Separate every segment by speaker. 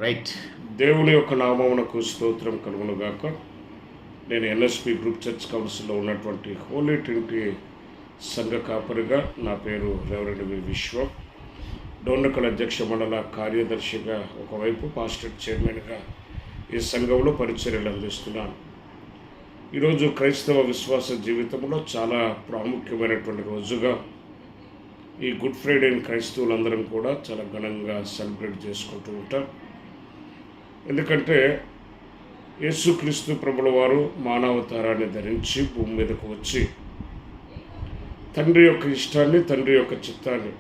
Speaker 1: Right.
Speaker 2: దేవుని యొక్క నామమునకు స్తోత్రం కలుగునుగాక. నేను ఎన్ఎస్పి గ్రూప్ చర్చ్ కౌన్సిల్లో ఉన్నటువంటి హోలీ ట్రినిటీ సంఘ కాపరిగా, నా పేరు రెవరెండ్ వి విశ్వం. డోర్నకల్ అధ్యక్ష మండల కార్యదర్శిగా, ఒకవైపు పాస్టర్ చైర్మన్గా ఈ సంఘంలో పరిచర్యలు అందిస్తున్నాను. ఈరోజు క్రైస్తవ విశ్వాస జీవితంలో చాలా ప్రాముఖ్యమైనటువంటి రోజుగా ఈ గుడ్ ఫ్రైడేని క్రైస్తవులందరం కూడా చాలా ఘనంగా సెలబ్రేట్ చేసుకుంటూ ఉంటారు. ఎందుకంటే యేసుక్రీస్తు ప్రభుల వారు మానవతారాన్ని ధరించి భూమి మీదకు వచ్చి తండ్రి యొక్క ఇష్టాన్ని, తండ్రి యొక్క చిత్తాన్ని,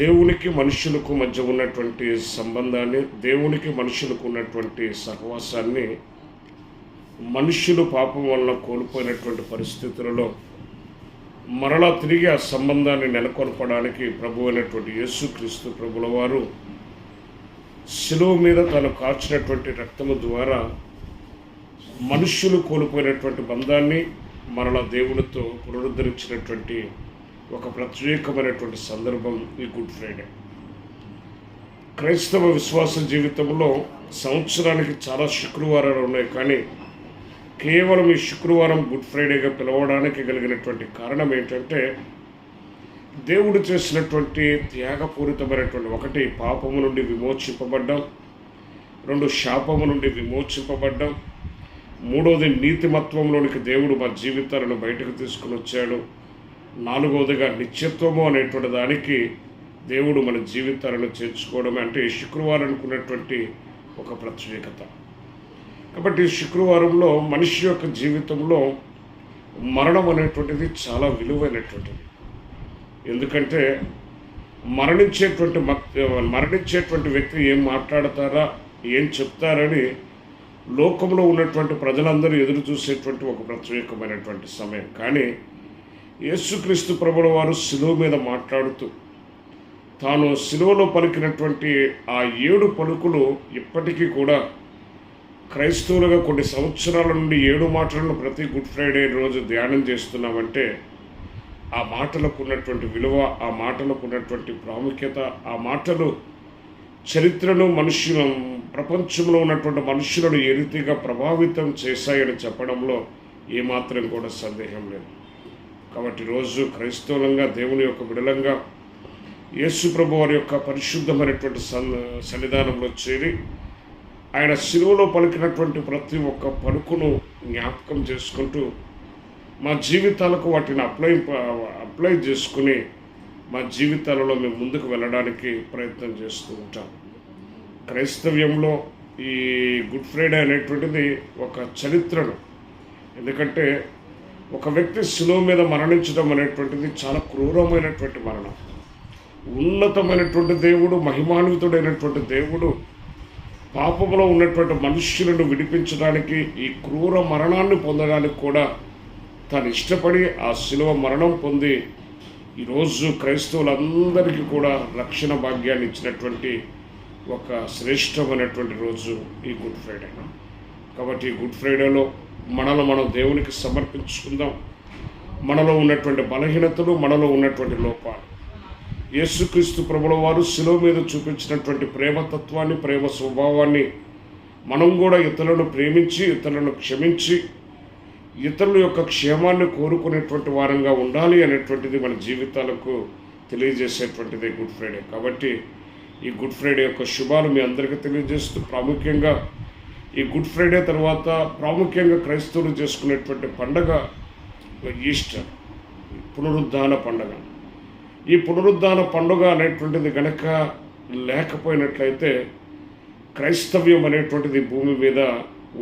Speaker 2: దేవునికి మనుషులకు మధ్య ఉన్నటువంటి సంబంధాన్ని, దేవునికి మనుషులకు ఉన్నటువంటి సహవాసాన్ని మనుషులు పాపం వలన కోల్పోయినటువంటి పరిస్థితులలో మరలా తిరిగి ఆ సంబంధాన్ని నెలకొల్పడానికి ప్రభు అయినటువంటి యేసుక్రీస్తు ప్రభుల వారు శిలువ మీద తను కార్చినటువంటి రక్తము ద్వారా మనుష్యులు కోల్పోయినటువంటి బంధాన్ని మరలా దేవునితో పునరుద్ధరించినటువంటి ఒక ప్రత్యేకమైనటువంటి సందర్భం ఈ గుడ్ ఫ్రైడే. క్రైస్తవ విశ్వాస జీవితంలో సంవత్సరానికి చాలా శుక్రవారాలు ఉన్నాయి, కానీ కేవలం ఈ శుక్రవారం గుడ్ ఫ్రైడేగా పిలవడానికి కలిగినటువంటి కారణం ఏంటంటే, దేవుడు చేసినటువంటి త్యాగపూరితమైనటువంటి, ఒకటి పాపము నుండి విమోచింపబడ్డాం, రెండు శాపము నుండి విమోచింపబడ్డాం, మూడవది నీతిమత్వంలోనికి దేవుడు మా జీవితాలను బయటకు తీసుకుని వచ్చాడు, నాలుగవదిగా నిత్యత్వము అనేటువంటి దానికి దేవుడు మన జీవితాలను చేర్చుకోవడమే. అంటే ఈ శుక్రవారానికి ఉన్నటువంటి ఒక ప్రత్యేకత. కాబట్టి శుక్రవారంలో మనిషి యొక్క జీవితంలో మరణం అనేటువంటిది చాలా విలువైనటువంటిది. ఎందుకంటే మరణించేటువంటి వ్యక్తి ఏం మాట్లాడతారా, ఏం చెప్తారని లోకంలో ఉన్నటువంటి ప్రజలందరూ ఎదురు చూసేటువంటి ఒక ప్రత్యేకమైనటువంటి సమయం. కానీ యేసుక్రీస్తు ప్రభుల వారు శిలువ మీద మాట్లాడుతూ తాను శిలువలో పలికినటువంటి ఆ 7 పలుకులు ఇప్పటికీ కూడా క్రైస్తవులుగా కొన్ని సంవత్సరాల నుండి 7 మాటలను ప్రతి గుడ్ ఫ్రైడే రోజు ధ్యానం చేస్తున్నామంటే ఆ మాటలకు ఉన్నటువంటి విలువ, ఆ మాటలకు ఉన్నటువంటి ప్రాముఖ్యత, ఆ మాటలు చరిత్రను, ప్రపంచంలో ఉన్నటువంటి మనుషులను ఏ రీతిగా ప్రభావితం చేశాయని చెప్పడంలో ఏమాత్రం కూడా సందేహం లేదు. కాబట్టి రోజు క్రైస్తవులంగా, దేవుని యొక్క బిడలంగా యేసు ప్రభు వారి యొక్క పరిశుద్ధమైనటువంటి సన్నిధానంలో చేరి ఆయన శిలువలో పలికినటువంటి ప్రతి ఒక్క పలుకును జ్ఞాపకం చేసుకుంటూ మా జీవితాలకు వాటిని అప్లై చేసుకుని మా జీవితాలలో మేము ముందుకు వెళ్ళడానికి ప్రయత్నం చేస్తూ ఉంటాం. క్రైస్తవ్యంలో ఈ గుడ్ ఫ్రైడే అనేటువంటిది ఒక చరిత్రను, ఎందుకంటే ఒక వ్యక్తి శిలువ మీద మరణించడం అనేటువంటిది చాలా క్రూరమైనటువంటి మరణం. ఉన్నతమైనటువంటి దేవుడు, మహిమాన్వితుడైనటువంటి దేవుడు పాపంలో ఉన్నటువంటి మనుష్యులను విడిపించడానికి, ఈ క్రూర మరణాన్ని పొందడానికి కూడా తాను ఇష్టపడి ఆ శిలువ మరణం పొంది ఈరోజు క్రైస్తవులందరికీ కూడా రక్షణ భాగ్యాన్ని ఇచ్చినటువంటి ఒక శ్రేష్టమైనటువంటి రోజు ఈ గుడ్ ఫ్రైడే. కాబట్టి ఈ గుడ్ ఫ్రైడేలో మనం దేవునికి సమర్పించుకుందాం. మనలో ఉన్నటువంటి బలహీనతలు, మనలో ఉన్నటువంటి లోపాలు, యేసుక్రీస్తు ప్రభుల వారు శిలువ మీద చూపించినటువంటి ప్రేమతత్వాన్ని, ప్రేమ స్వభావాన్ని మనం కూడా ఇతరులను ప్రేమించి, ఇతరులను క్షమించి, ఇతరుల యొక్క క్షేమాన్ని కోరుకునేటువంటి వారంగా ఉండాలి అనేటువంటిది మన జీవితాలకు తెలియజేసేటువంటిది గుడ్ ఫ్రైడే. కాబట్టి ఈ గుడ్ ఫ్రైడే యొక్క శుభాలు మీ అందరికీ తెలియజేస్తూ, ప్రాముఖ్యంగా ఈ గుడ్ ఫ్రైడే తర్వాత ప్రాముఖ్యంగా క్రైస్తవులు చేసుకునేటువంటి పండగ ఈస్టర్, పునరుద్ధాన పండగ. ఈ పునరుద్ధాన పండుగ అనేటువంటిది గనక లేకపోయినట్లయితే క్రైస్తవ్యం అనేటువంటిది భూమి మీద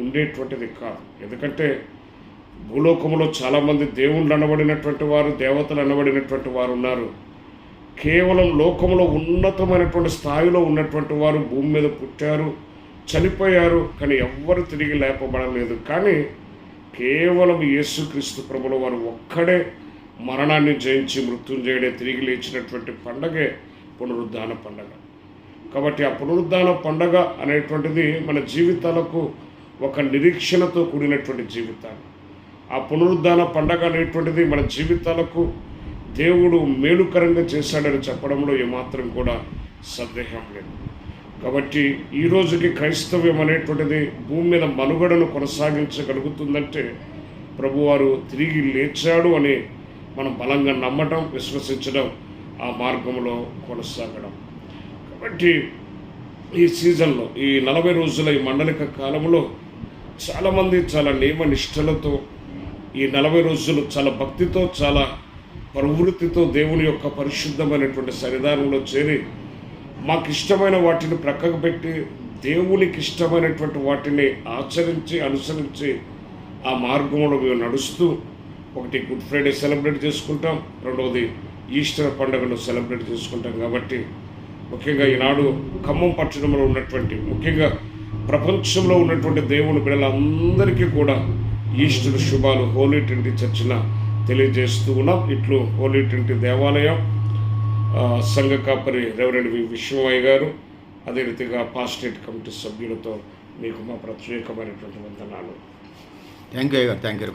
Speaker 2: ఉండేటువంటిది కాదు. ఎందుకంటే భూలోకంలో చాలామంది దేవుళ్ళు అనబడినటువంటి వారు, దేవతలు అనబడినటువంటి వారు ఉన్నారు. కేవలం లోకంలో ఉన్నతమైనటువంటి స్థాయిలో ఉన్నటువంటి వారు భూమి మీద పుట్టారు, చనిపోయారు, కానీ ఎవ్వరు తిరిగి లేపబడలేదు. కానీ కేవలం యేసుక్రీస్తు ప్రభుల వారు ఒక్కడే మరణాన్ని జయించి మృత్యుంజయుడే తిరిగి లేచినటువంటి పండగే పునరుద్ధాన పండగ. కాబట్టి ఆ పునరుద్ధాన పండగ అనేటువంటిది మన జీవితాలకు ఒక నిరీక్షణతో కూడినటువంటి జీవితాలు. ఆ పునరుద్ధాన పండగ అనేటువంటిది మన జీవితాలకు దేవుడు మేలుకరంగా చేశాడని చెప్పడంలో ఏమాత్రం కూడా సందేహం లేదు. కాబట్టి ఈ రోజుకి క్రైస్తవ్యం అనేటువంటిది భూమి మీద మనుగడను కొనసాగించగలుగుతుందంటే ప్రభువారు తిరిగి లేచాడు అని మనం బలంగా నమ్మటం, విశ్వసించడం, ఆ మార్గంలో కొనసాగడం. కాబట్టి ఈ సీజన్లో ఈ 40 రోజుల ఈ మండలిక కాలంలో చాలామంది చాలా నియమ నిష్టలతో ఈ 40 రోజులు చాలా భక్తితో, చాలా ప్రవృత్తితో దేవుని యొక్క పరిశుద్ధమైనటువంటి సన్నిధానంలో చేరి మాకు ఇష్టమైన వాటిని ప్రక్కకు పెట్టి దేవునికి ఇష్టమైనటువంటి వాటిని ఆచరించి అనుసరించి ఆ మార్గంలో మేము నడుస్తూ, ఒకటి గుడ్ ఫ్రైడే సెలబ్రేట్ చేసుకుంటాం, రెండవది ఈస్టర్ పండుగను సెలబ్రేట్ చేసుకుంటాం. కాబట్టి ముఖ్యంగా ఈనాడు ఖమ్మం పట్టణంలో ఉన్నటువంటి, ముఖ్యంగా ప్రపంచంలో ఉన్నటువంటి దేవుని బిడ్డలందరికీ కూడా ఈస్టర్ శుభాలు హోలీ ట్రినిటీ చర్చిన తెలియజేస్తూ ఉన్నాం. ఇట్లు హోలీ ట్రినిటీ దేవాలయం సంఘ కాపరి రెవరెండ్ విశ్వమయ్య గారు, అదే రీతిగా పాస్టేట్ కమిటీ సభ్యులతో మీకు మా ప్రత్యేకమైనటువంటి వందనాలు.
Speaker 1: Thank you.